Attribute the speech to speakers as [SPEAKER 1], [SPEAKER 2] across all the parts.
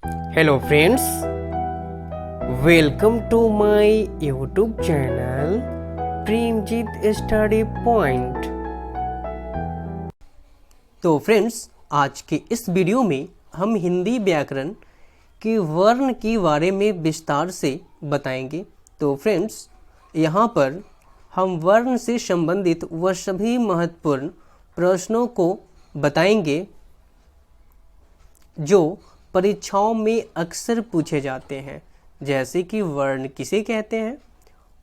[SPEAKER 1] Hello friends, welcome to my YouTube channel Premjeet study point. तो friends, आज के इस वीडियो में हम हिंदी व्याकरण के वर्ण के बारे में विस्तार से बताएंगे। तो फ्रेंड्स, यहाँ पर हम वर्ण से संबंधित वह सभी महत्वपूर्ण प्रश्नों को बताएंगे जो परीक्षाओं में अक्सर पूछे जाते हैं, जैसे कि वर्ण किसे कहते हैं,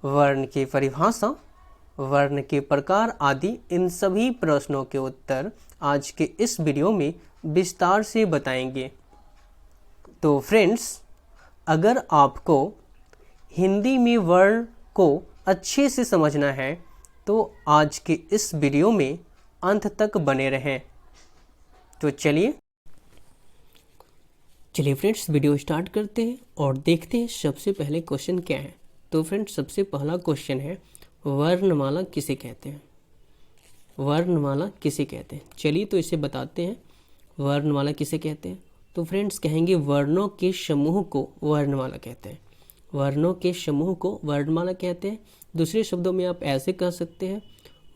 [SPEAKER 1] वर्ण की परिभाषा, वर्ण के प्रकार आदि। इन सभी प्रश्नों के उत्तर आज के इस वीडियो में विस्तार से बताएंगे। तो फ्रेंड्स, अगर आपको हिंदी में वर्ण को अच्छे से समझना है तो आज के इस वीडियो में अंत तक बने रहें। तो चलिए फ्रेंड्स, वीडियो स्टार्ट करते हैं और देखते हैं सबसे पहले क्वेश्चन क्या है। तो फ्रेंड्स, सबसे पहला क्वेश्चन है, वर्णमाला किसे कहते हैं? वर्णमाला किसे कहते हैं? चलिए तो इसे बताते हैं, वर्णमाला किसे कहते हैं। तो फ्रेंड्स, कहेंगे वर्णों के समूह को वर्णमाला कहते हैं। वर्णों के समूह को वर्णमाला कहते हैं। दूसरे शब्दों में आप ऐसे कह सकते हैं,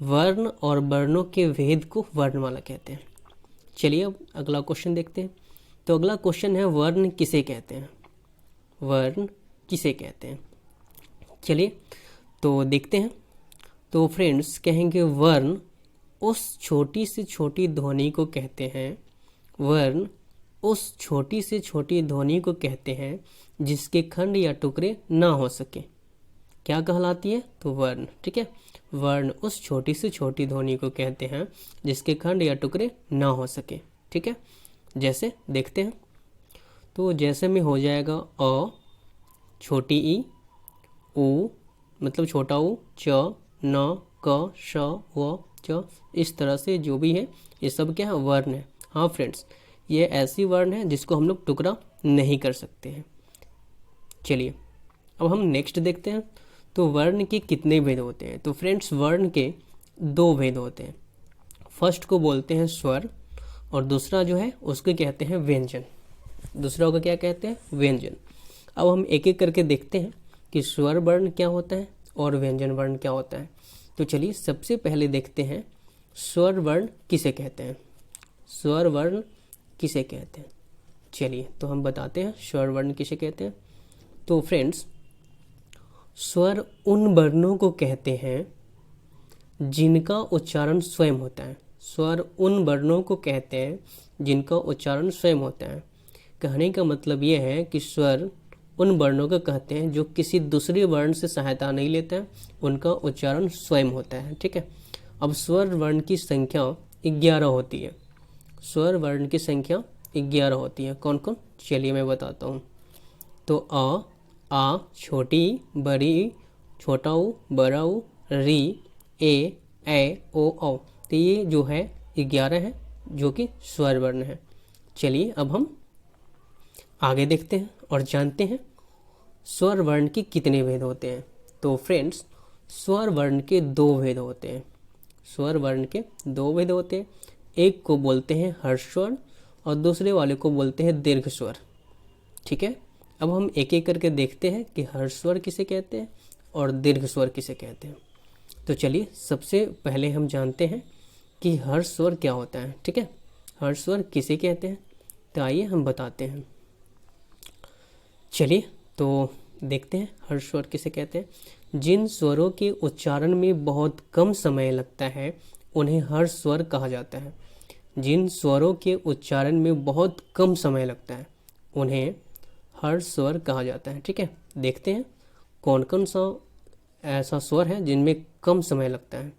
[SPEAKER 1] वर्ण और वर्णों के भेद को वर्णमाला कहते हैं। चलिए अब अगला क्वेश्चन देखते हैं। तो अगला क्वेश्चन है, वर्ण किसे कहते हैं? वर्ण किसे कहते हैं? चलिए तो देखते हैं। तो फ्रेंड्स, कहेंगे वर्ण उस छोटी से छोटी ध्वनि को कहते हैं। वर्ण उस छोटी से छोटी ध्वनि को कहते हैं जिसके खंड या टुकड़े ना हो सके। क्या कहलाती है? तो वर्ण। ठीक है, वर्ण उस छोटी से छोटी ध्वनि को कहते हैं जिसके खंड या टुकड़े ना हो सके। ठीक है, जैसे देखते हैं। तो जैसे में हो जाएगा अ, छोटी ई, उ मतलब छोटा ऊ, च, न, क, श, व, च, इस तरह से जो भी है ये सब क्या है? वर्ण है। हाँ फ्रेंड्स, ये ऐसी वर्ण है जिसको हम लोग टुकड़ा नहीं कर सकते हैं। चलिए अब हम नेक्स्ट देखते हैं। तो वर्ण के कितने भेद होते हैं? तो फ्रेंड्स, वर्ण के दो भेद होते हैं। फर्स्ट को बोलते हैं स्वर और दूसरा जो है उसको कहते हैं व्यंजन। दूसरा को क्या कहते हैं? व्यंजन। अब हम एक एक करके देखते हैं कि स्वर वर्ण क्या होता है और व्यंजन वर्ण क्या होता है। तो चलिए सबसे पहले देखते हैं, स्वर वर्ण किसे कहते हैं? स्वर वर्ण किसे कहते हैं? चलिए तो हम बताते हैं स्वर वर्ण किसे कहते हैं। तो फ्रेंड्स, स्वर उन वर्णों को कहते हैं जिनका उच्चारण स्वयं होता है। स्वर उन वर्णों को कहते हैं जिनका उच्चारण स्वयं होता है। कहने का मतलब ये है कि स्वर उन वर्णों को कहते हैं जो किसी दूसरे वर्ण से सहायता नहीं लेते हैं, उनका उच्चारण स्वयं होता है। ठीक है, अब स्वर वर्ण की संख्या 11 होती है। स्वर वर्ण की संख्या 11 होती है। कौन कौन? चलिए मैं बताता हूँ। तो अ, आ, छोटी, बड़ी, छोटा ऊ, बड़ा ऊ, री, ए, ओ, औ। तो ये जो है 11 है जो कि स्वर वर्ण है। चलिए अब हम आगे देखते हैं और जानते हैं स्वर वर्ण के कितने भेद होते हैं। तो फ्रेंड्स, स्वर वर्ण के दो भेद होते हैं। स्वर वर्ण के दो भेद होते हैं। एक को बोलते हैं हर्ष स्वर और दूसरे वाले को बोलते हैं दीर्घ स्वर। ठीक है, अब हम एक एक करके देखते हैं कि हर्ष स्वर किसे कहते हैं और दीर्घ स्वर किसे कहते हैं। तो चलिए सबसे पहले हम जानते हैं कि हर्ष स्वर क्या होता है। ठीक है, हर्ष स्वर किसे कहते हैं? तो आइए हम बताते हैं। चलिए तो देखते हैं हर्ष स्वर किसे कहते हैं। जिन स्वरों के उच्चारण में बहुत कम समय लगता है उन्हें हर्ष स्वर कहा जाता है। जिन स्वरों के उच्चारण में बहुत कम समय लगता है उन्हें हर्ष स्वर कहा जाता है। ठीक है, देखते हैं कौन कौन सा ऐसा स्वर है जिनमें कम समय लगता है।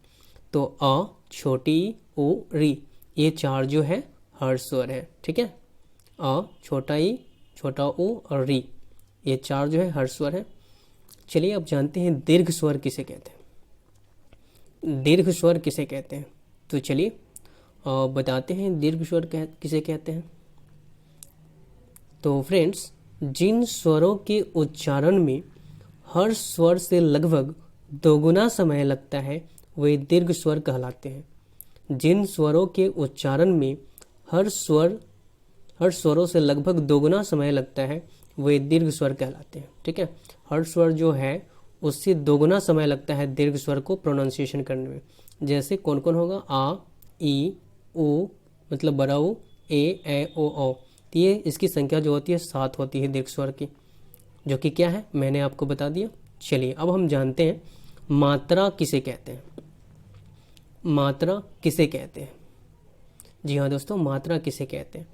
[SPEAKER 1] तो अ, छोटी, ओ, री, ये चार जो है हर्ष स्वर है। ठीक है, अ, छोटा ई, छोटा ओ और री, ये चार जो है हर्ष स्वर है। चलिए अब जानते हैं दीर्घ स्वर किसे कहते हैं। दीर्घ स्वर किसे कहते हैं? तो चलिए बताते हैं दीर्घ स्वर किसे कहते हैं। तो फ्रेंड्स, जिन स्वरों के उच्चारण में हर्ष स्वर से लगभग दोगुना समय लगता है वे दीर्घ स्वर कहलाते हैं। जिन स्वरों के उच्चारण में हर्ष हर्ष स्वरों से लगभग दोगुना समय लगता है वे दीर्घ स्वर कहलाते हैं। ठीक है, हर्ष स्वर जो है उससे दोगुना समय लगता है दीर्घ स्वर को प्रोनाउंसिएशन करने में। जैसे कौन कौन होगा, आ, ई, उ मतलब बड़ा ऊ, ए ओ औ। तो ये इसकी संख्या जो होती है 7 होती है दीर्घ स्वर की, जो कि क्या है मैंने आपको बता दिया। चलिए अब हम जानते हैं मात्रा किसे कहते हैं। मात्रा किसे कहते हैं? जी हाँ दोस्तों, मात्रा किसे कहते हैं?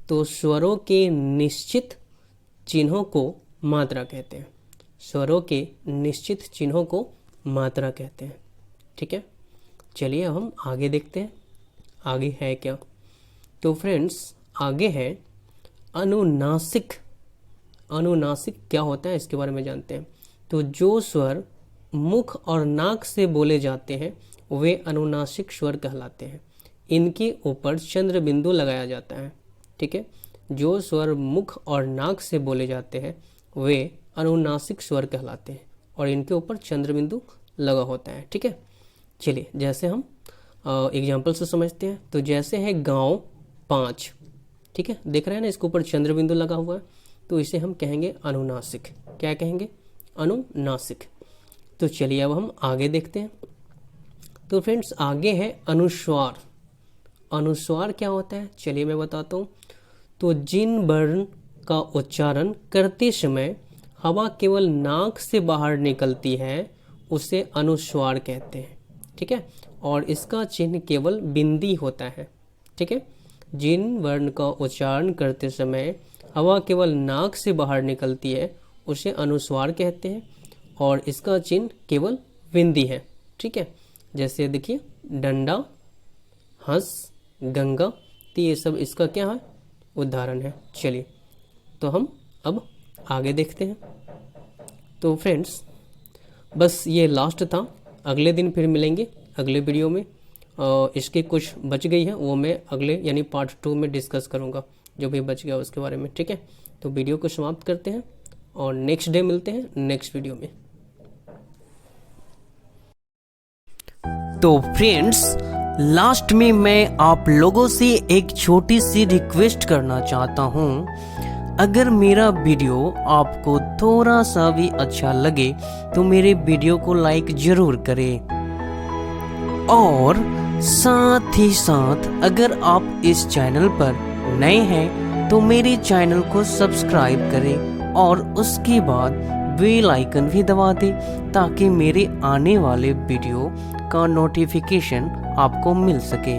[SPEAKER 1] तो स्वरों के निश्चित चिन्हों को मात्रा कहते हैं। स्वरों के निश्चित चिन्हों को मात्रा कहते हैं। ठीक है, चलिए अब हम आगे देखते हैं आगे है क्या। तो फ्रेंड्स आगे है अनुनासिक। अनुनासिक क्या होता है इसके बारे में जानते हैं। तो जो स्वर मुख और नाक से बोले जाते हैं वे अनुनासिक स्वर कहलाते हैं। इनके ऊपर चंद्र बिंदु लगाया जाता है। ठीक है, जो स्वर मुख और नाक से बोले जाते हैं वे अनुनासिक स्वर कहलाते हैं और इनके ऊपर चंद्र बिंदु लगा होता है। ठीक है, चलिए जैसे हम एग्जाम्पल से समझते हैं। तो जैसे है गांव 5, ठीक है, देख रहे हैं ना इसके ऊपर चंद्र बिंदु लगा हुआ है, तो इसे हम कहेंगे अनुनासिक। क्या कहेंगे? अनुनासिक। तो चलिए अब हम आगे देखते हैं। तो फ्रेंड्स आगे है अनुस्वार। अनुस्वार क्या होता है चलिए मैं बताता हूँ। तो जिन वर्ण का उच्चारण करते समय हवा केवल नाक से बाहर निकलती है उसे अनुस्वार कहते हैं। ठीक है, और इसका चिन्ह केवल बिंदी होता है। ठीक है, जिन वर्ण का उच्चारण करते समय हवा केवल नाक से बाहर निकलती है उसे अनुस्वार कहते हैं और इसका चिन्ह केवल बिंदी है। ठीक है, जैसे देखिए डंडा, हंस, गंगा, तो ये सब इसका क्या है उदाहरण है। चलिए तो हम अब आगे देखते हैं। तो फ्रेंड्स बस ये लास्ट था, अगले दिन फिर मिलेंगे अगले वीडियो में। इसके कुछ बच गई है वो मैं अगले यानी पार्ट 2 में डिस्कस करूँगा, जो भी बच गया उसके बारे में। ठीक है, तो वीडियो को समाप्त करते हैं और नेक्स्ट डे मिलते हैं नेक्स्ट वीडियो में।
[SPEAKER 2] तो फ्रेंड्स लास्ट में मैं आप लोगों से एक छोटी सी रिक्वेस्ट करना चाहता हूँ। अगर मेरा वीडियो आपको थोड़ा सा भी अच्छा लगे तो मेरे वीडियो को लाइक जरूर करें और साथ ही साथ अगर आप इस चैनल पर नए हैं तो मेरे चैनल को सब्सक्राइब करें और उसके बाद बेल आइकन भी दबा दें ताकि मेरे आने वाले वीडियो का नोटिफिकेशन आपको मिल सके।